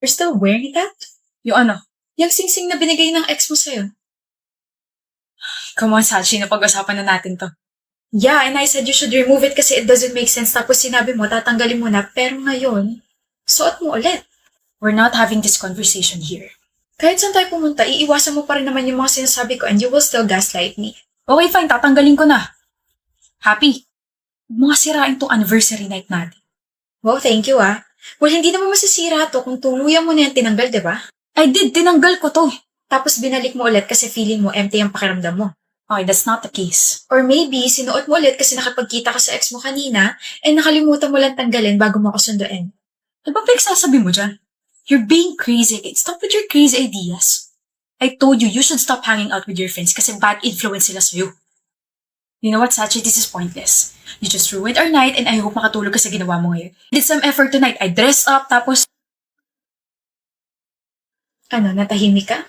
You're still wearing that? Yung ano? Yung singsing na binigay ng ex mo sa'yo. Come on, Sachi, napag-usapan na natin to. Yeah, and I said you should remove it kasi it doesn't make sense. Tapos sinabi mo, tatanggalin mo na. Pero ngayon, suot mo ulit. We're not having this conversation here. Kahit saan tayo pumunta, iiwasan mo pa rin naman yung mga sinasabi ko and you will still gaslight me. Okay, fine, tatanggalin ko na. Happy? Huwag mo nga sirain tong anniversary night natin. Wow, thank you ah. Well, hindi naman masisira to kung tuluyan mo na yan tinanggal, diba? I did, tinanggal ko to. Tapos binalik mo ulit kasi feeling mo empty ang pakiramdam mo. Okay, that's not the case. Or maybe, sinuot mo ulit kasi nakapagkita ka sa ex mo kanina and nakalimutan mo lang tanggalin bago mo ako sunduin. Ano ba pinagsasabi mo dyan? You're being crazy again. Stop with your crazy ideas. I told you, you should stop hanging out with your friends kasi bad influence sila sa'yo. You know what, Sachi? This is pointless. You just ruined our night and I hope makatulog ka sa ginawa mo ngayon. I did some effort tonight. I dressed up, tapos... Ano, natahimik ka?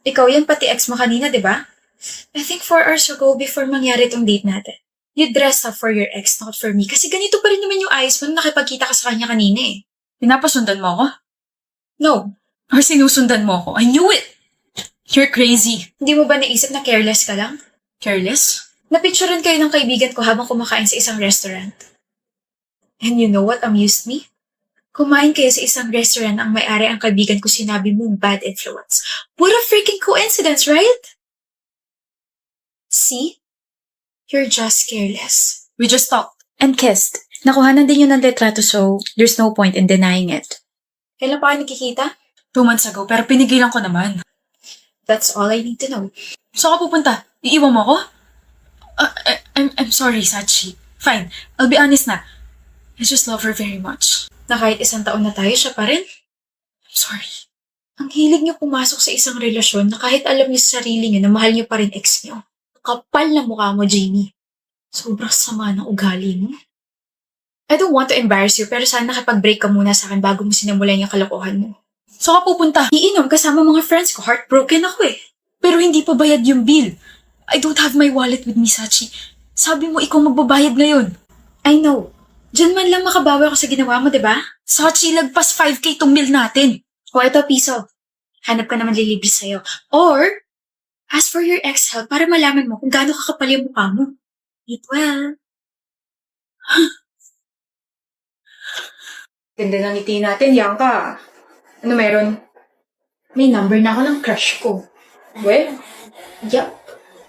Ikaw yan pati ex mo kanina, di ba? I think 4 hours ago before mangyari tong date natin. You dressed up for your ex, not for me. Kasi ganito pa rin naman yung ayos mo nung nakipagkita ka sa kanya kanina eh. Pinapasundan mo ako? No. Or sinusundan mo ako? I knew it! You're crazy. Hindi mo ba naisip na careless ka lang? Careless? Napicturean kayo ng kaibigan ko habang kumakain sa isang restaurant. And you know what amused me? Kumain kayo sa isang restaurant ang may-ari ang kaibigan ko sinabi mong bad influence. What a freaking coincidence, right? See? You're just careless. We just talked. And kissed. Nakuhanan din yun ng litrato so there's no point in denying it. Kailan pa kayo nagkikita? 2 months ago, pero pinigilan ko naman. That's all I need to know. Saan ka pupunta? Iiwan mo ako? I'm sorry, Sachi. Fine, I'll be honest na. I just love her very much. Na kahit 1 taon na tayo, siya pa rin. I'm sorry. Ang hilig niyo pumasok sa isang relasyon na kahit alam niyo sa sarili niyo na mahal niyo pa rin ex niyo. Kapal na mukha mo, Jamie. Sobrang sama ng ugali mo. I don't want to embarrass you, pero sana nakipag-break ka muna sa akin bago mo sinimulan yung kalokohan mo. Saan ka pupunta? Iinom kasama mga friends ko. Heartbroken ako eh. Pero hindi pa bayad yung bill. I don't have my wallet with me, Sachi. Sabi mo ikaw magbabayad ngayon. I know. Diyan man lang makabawi ako sa ginawa mo, diba? Sachi, lagpas 5K tong bill natin. O eto, piso. Hanap ka naman lilibre sa'yo. Or, ask for your ex-help para malaman mo kung gaano kakapal yung mukha mo. Eat well. Ganda ng ngiti natin, Bianca. Ano meron? May number na ako ng crush ko. We? Yup.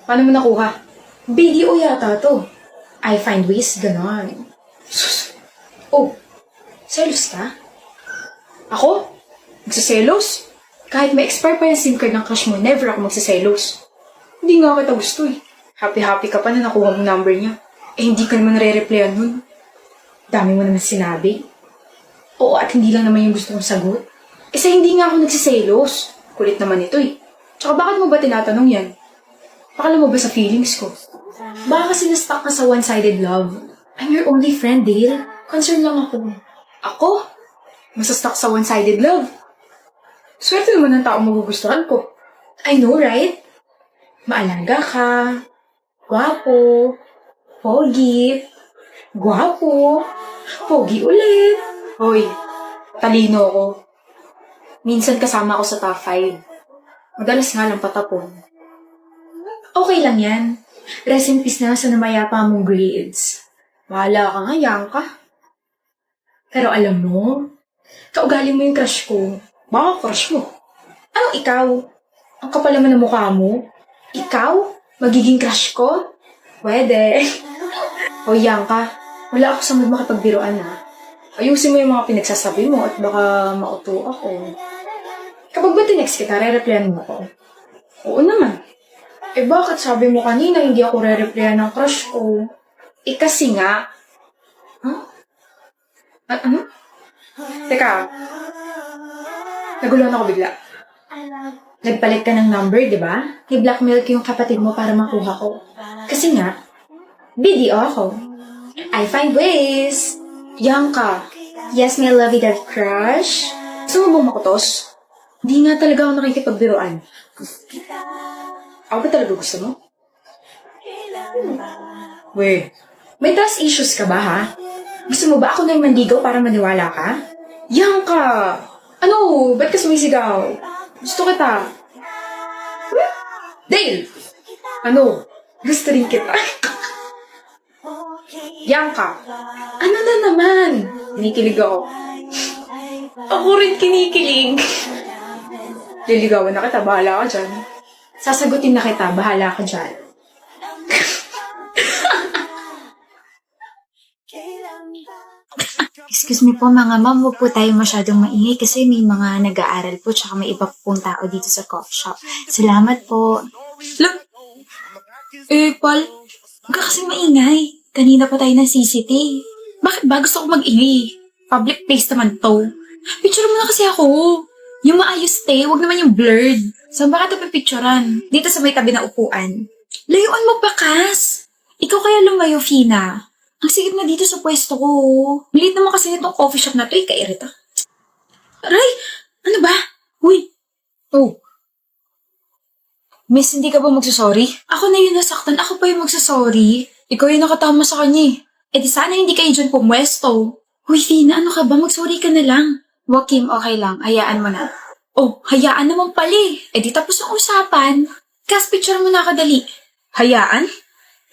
Paano mo nakuha? Video yata to. I find ways, ganon. Oh, selos ka? Ako? Magsaselos? Kahit may expire pa yung SIM card ng crush mo, never ako magsaselos. Hindi nga kita gusto eh. Happy-happy ka pa na nakuha mo number niya. Eh, hindi ka naman re-replyan nun. Dami mo naman sinabi. Oo, at hindi lang naman yung gusto kong sagot. Eh, sa hindi nga ako nagsiselos. Kulit naman ito eh. Tsaka bakit mo ba tinatanong yan? Pakala mo ba sa feelings ko? Baka kasi na-stuck ka sa one-sided love. I'm your only friend, Dale. Concern lang ako. Ako? Masastuck sa one-sided love. Swerte naman ng taong magugustuhan ko. I know, right? Maalaga ka. Gwapo. Pogi. Gwapo. Pogi ulit. Hoy, talino ko. Minsan kasama ako sa top 5. Madalas nga lang patapon. Okay lang yan. Rest in peace na sa namayapa mong grades. Bahala ka nga, Bianca. Pero alam mo, kaugali mo yung crush ko. Baka crush mo. Anong ikaw? Ang kapal naman ng mukha mo. Ikaw? Magiging crush ko? Pwede. Hoy, Bianca, wala ako sa mood makipagbiruan ha. Ayusin mo yung mga pinagsasabi mo at baka mauto ako. Kapag ba tinext kita, re-replyan mo ko? Oo naman. Eh bakit sabi mo kanina hindi ako re-replyan ng crush ko? Eh kasi nga. Huh? Ano? Teka. Naguluhan ako bigla. Nagpalit ka ng number, di ba? Ni-blackmail ko yung kapatid mo para makuha ko. Kasi nga, video ako. I find ways. Bianca. Yes, my lovey-dovey crush. Gusto mo bang makutos? Hindi nga talaga ako nakikipagbiruan. Ako ba talaga gusto mo? We, may trust issues ka ba, ha? Gusto mo ba ako na yung mandigaw para maniwala ka? Bianca! Ano Ba't ka sumisigaw? Gusto kita. Dale! Ano? Gusto rin kita. Bianca! Ano na naman? Kinikilig ako. Ako rin kinikilig. Liligawan na kita, bahala ka dyan. Sasagutin na kita, bahala ka dyan. Excuse me po mga ma'am, huwag po tayo masyadong maingay kasi may mga nag-aaral po tsaka may iba pong tao dito sa coffee shop. Salamat po. Look! Paul, huwag ka kasing maingay. Kanina pa tayo ng CCT. Bakit ba gusto ko mag-ingay? Public place naman to. Picture mo na kasi ako. Yung maayos huwag naman yung blurred. Saan ba ka ito pipicturan? Dito sa may tabi na upuan. Layuan mo bakas. Ikaw kaya lumayo, Fina. Ang sigit na dito sa pwesto ko. Malit naman kasi nitong coffee shop na to, kairita. Aray! Ano ba? Uy! Oh. Miss, hindi ka ba magsasorry? Ako na yun nasaktan. Ako pa yung magsasorry. Ikaw yung nakatama sa kanya eh. Di sana hindi kayo dyan pumwesto. Uy, Fina, ano ka ba? Magsorry ka na lang. Wag, Kim, okay lang. Hayaan mo na. Oh, hayaan naman pala eh. Di tapos ang usapan. Kas, picture mo na kadali. Hayaan?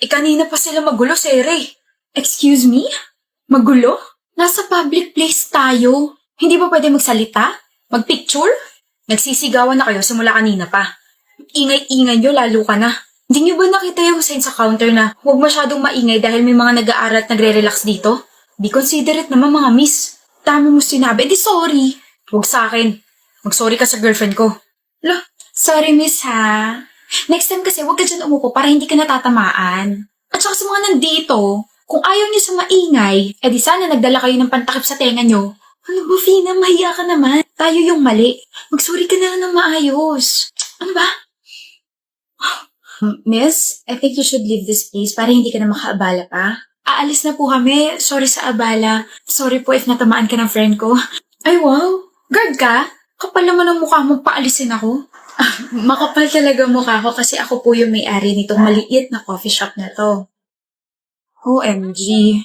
Kanina pa sila magulo, Sere. Excuse me? Magulo? Nasa public place tayo. Hindi ba pwede magsalita? Magpicture? Nagsisigawan na kayo simula kanina pa. Ingay-ingay nyo, lalo ka na. Hindi nyo ba nakita yung sign sa counter na huwag masyadong maingay dahil may mga nag-aaral at nagre-relax dito? Be considerate naman mga miss. Dami mo sinabi, sorry. Huwag sa akin. Mag-sorry ka sa girlfriend ko. Lah, sorry miss ha. Next time kasi huwag ka dyan umupo para hindi ka natatamaan. At saka sa mga nandito, kung ayaw niyo sa maingay, di sana nagdala kayo ng pantakip sa tenga niyo. Ano ba, Fina? Mahiya ka naman. Tayo yung mali. Mag-sorry ka na lang ng maayos. Ano ba? Miss, I think you should leave this place para hindi ka na makaabala pa. Aalis na po kami. Sorry sa abala. Sorry po if natamaan ka ng friend ko. Ay, wow. Guard ka? Kapal naman ang mukha mo, paalisin ako. Makapal talaga mukha ko kasi ako po yung may-ari nitong maliit na coffee shop na to. OMG.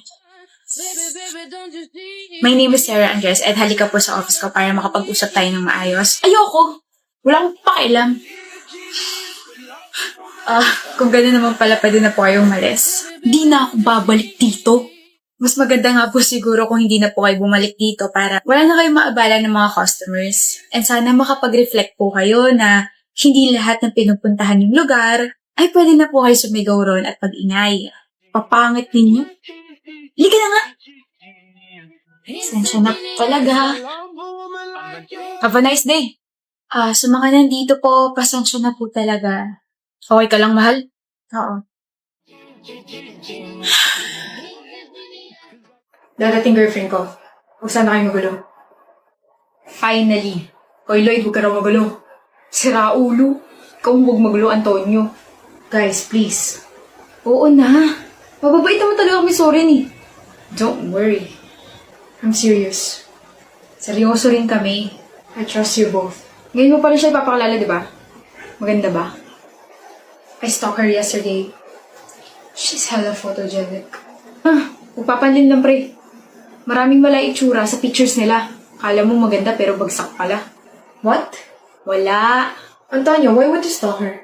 My name is Sarah Andres at halika po sa office ko para makapag-usap tayo ng maayos. Ayoko! Wala akong pakialam. Kung gano'n naman pala, pwede na po kayong malis. Di na ako babalik dito. Mas maganda nga po siguro kung hindi na po kayo bumalik dito para wala na kayong maabala ng mga customers. And sana makapag-reflect po kayo na hindi lahat ng pinupuntahan yung lugar ay pwede na po kayo sumigaw ron at pag-ingay. Papangit ninyo. Liga na nga! Sensya na talaga. Have a nice day. Sa mga nandito po, pasensya na po talaga. Okay ka lang, mahal? Oo. Dadating girlfriend ko. Huwag sana kayo magulo. Finally. Hoy Lloyd, huwag ka raw magulo. Sira ulo. Ikaw huwag magulo, Antonio. Guys, please. Oo na. Mababait naman talaga kami, sorry ni. Don't worry. I'm serious. Seryoso rin kami. I trust you both. Ngayon mo pala siya ipapakalala, di ba? Maganda ba? I stalked her yesterday. She's hella photogenic. Upapanlin lang pre. Maraming mala itsura sa pictures nila. Kala mo maganda pero bagsak pala. What? Wala. Antonio, why would you stalk her?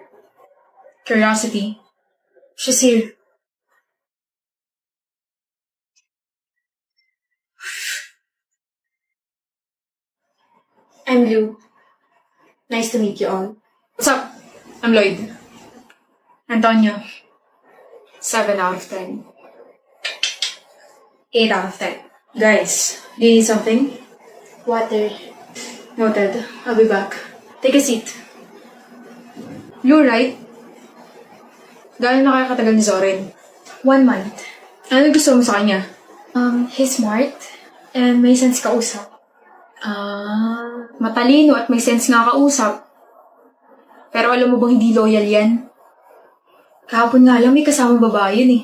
Curiosity. She's here. I'm Lou. Nice to meet you all. What's up? I'm Lloyd. Antonio. 7 out of 10. 8 out of 10. Guys, do you need something? Water. Noted. I'll be back. Take a seat. Lou, right? Gano'n na kaya katagal ni Zorin? 1 month. Ano gusto mo sa kanya? He's smart and may sense kausap. Matalino at may sense nga kausap. Pero alam mo bang hindi loyal yan? Kahapon nga lang may kasamang babae yun eh.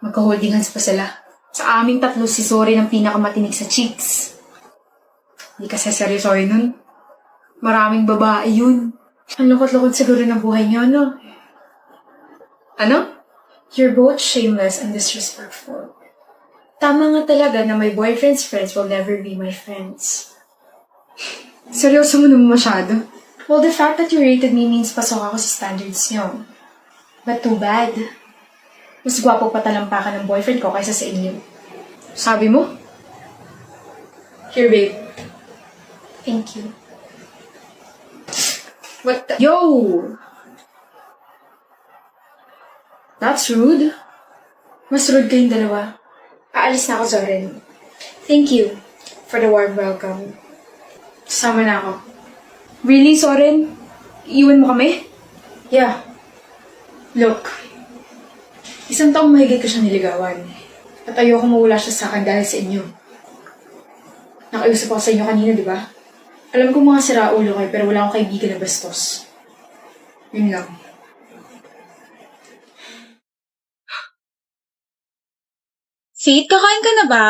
Magka-holding hands pa sila. Sa aming tatlo si Zorin ang pinakamatinig sa chicks. Hindi kasi seryosoy nun. Maraming babae yun. Ang lukot-lukot siguro ng buhay niya, no? Ano? You're both shameless and disrespectful. Tama nga talaga na my boyfriend's friends will never be my friends. Seryoso mo naman masyado. Well, the fact that you rated me means pasok ako sa standards niyo. But too bad. Mas gwapo pa talampakan ng boyfriend ko kaysa sa inyo. Sabi mo? Here, babe. Thank you. What the— Yo! That's rude. Mas rude kayong dalawa. Aalis na ako, Zoren. Thank you for the warm welcome. Sama na ako. Really, Soren? Iwan mo kami? Yeah. Look, 1 taong mahigit ko siya niligawan. At ayoko mawala siya sa akin dahil sa inyo. Nakiusap ako sa inyo kanina, di ba? Alam ko mga siraulo kayo, pero wala akong kaibigan na bastos. Yun lang. Faith, kakain ka na ba?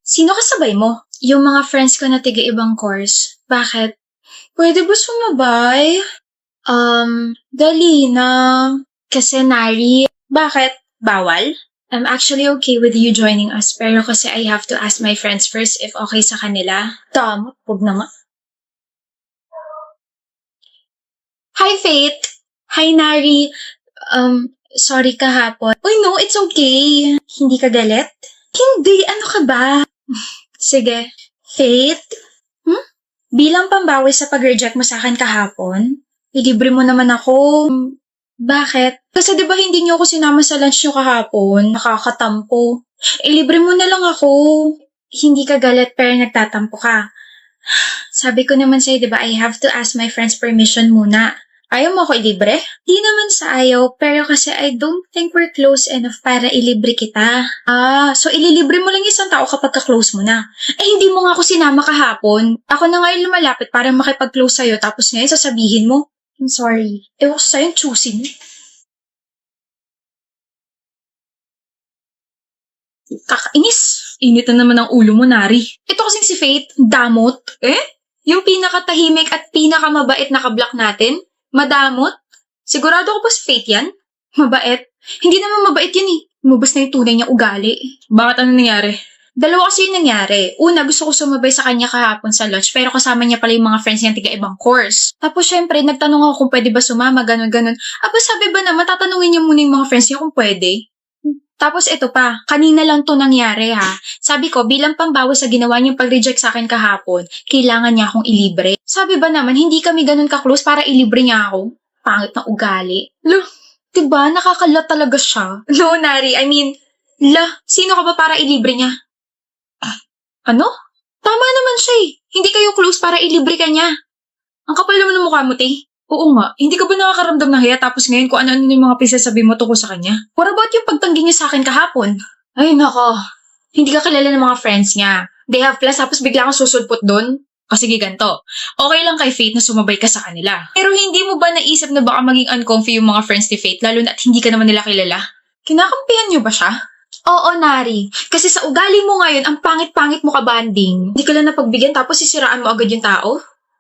Sino kasabay mo? Yung mga friends ko na tiga-ibang course. Bakit? Pwede ba sumabay? Dali na. Kasi Nari. Bakit? Bawal? I'm actually okay with you joining us, pero kasi I have to ask my friends first if okay sa kanila. Tama, huwag naman. Hi, Faith! Hi, Nari. Sorry kahapon. Uy, no, it's okay. Hindi ka galit? Hindi, ano ka ba? Sige. Faith? Bilang pambawi sa pag-reject mo sa akin kahapon, ilibre mo naman ako. Bakit? Kasi di ba hindi niyo ako sinama sa lunch niyo kahapon? Nakakatampo. Ilibre mo na lang ako. Hindi ka galit pero nagtatampo ka. Sabi ko naman sa'yo, di ba, I have to ask my friends permission muna. Ayaw mo ako ilibre? Di naman sa ayaw, pero kasi I don't think we're close enough para ilibre kita. So ililibre mo lang isang tao kapag ka-close mo na. Hindi mo nga ako sinama kahapon. Ako na ngayon lumalapit para makipag-close sa'yo, tapos ngayon sasabihin mo, I'm sorry. Ewan ko sa'yo, choosy mo. Kakainis. Init na naman ang ulo mo, Nari. Ito kasing si Faith, damot. Yung pinakatahimik at pinakamabait na kablock natin? Madamot? Sigurado ko ba si Faith yan? Mabait? Hindi naman mabait yan eh. Lumabas na yung tunay niya ugali. Bakit ano nangyari? Dalawa kasi yung nangyari. Una, gusto ko sumabay sa kanya kahapon sa lunch, pero kasama niya pala yung mga friends niya tiga-ibang course. Tapos syempre, nagtanong ako kung pwede ba sumama, ganun-ganun. Sabi ba naman, tatanungin niya muna yung mga friends niya kung pwede. Tapos ito pa, kanina lang to nangyari ha. Sabi ko, bilang pambawas sa ginawa niyang pag-reject sa akin kahapon, kailangan niya akong ilibre. Sabi ba naman, hindi kami ganun ka-close para ilibre niya ako? Pangit na ugali. Diba, nakakala talaga siya. No, Nari, sino ka ba para ilibre niya? Ano? Tama naman siya eh. Hindi kayo close para ilibre ka niya. Ang kapal naman ng mukha mo, te. Oo nga, hindi ka ba nakakaramdam ng hiya tapos ngayon kung ano-ano yung mga pinagsasabi mo tungkol sa kanya? What about yung pagtanggi niya sa akin kahapon? Ay nako, hindi ka kilala ng mga friends niya. They have plans tapos bigla kang susudpot doon? O sige ganito, okay lang kay Faith na sumabay ka sa kanila. Pero hindi mo ba naisip na baka maging uncomfy yung mga friends ni Faith lalo na at hindi ka naman nila kilala? Kinakampihan niyo ba siya? Oo, Nari. Kasi sa ugali mo ngayon, ang pangit-pangit mo ka-banding. Hindi ka lang napagbigyan tapos sisiraan mo agad yung tao?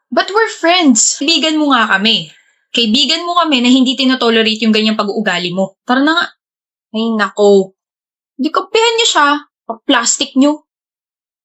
But we're friends. Kaibigan mo nga kami. Kaibigan mo kami na hindi tinotolerate yung ganyang pag-uugali mo. Tara na nga. Ay nako. Hindi kampihan niyo siya. Pag-plastic niyo.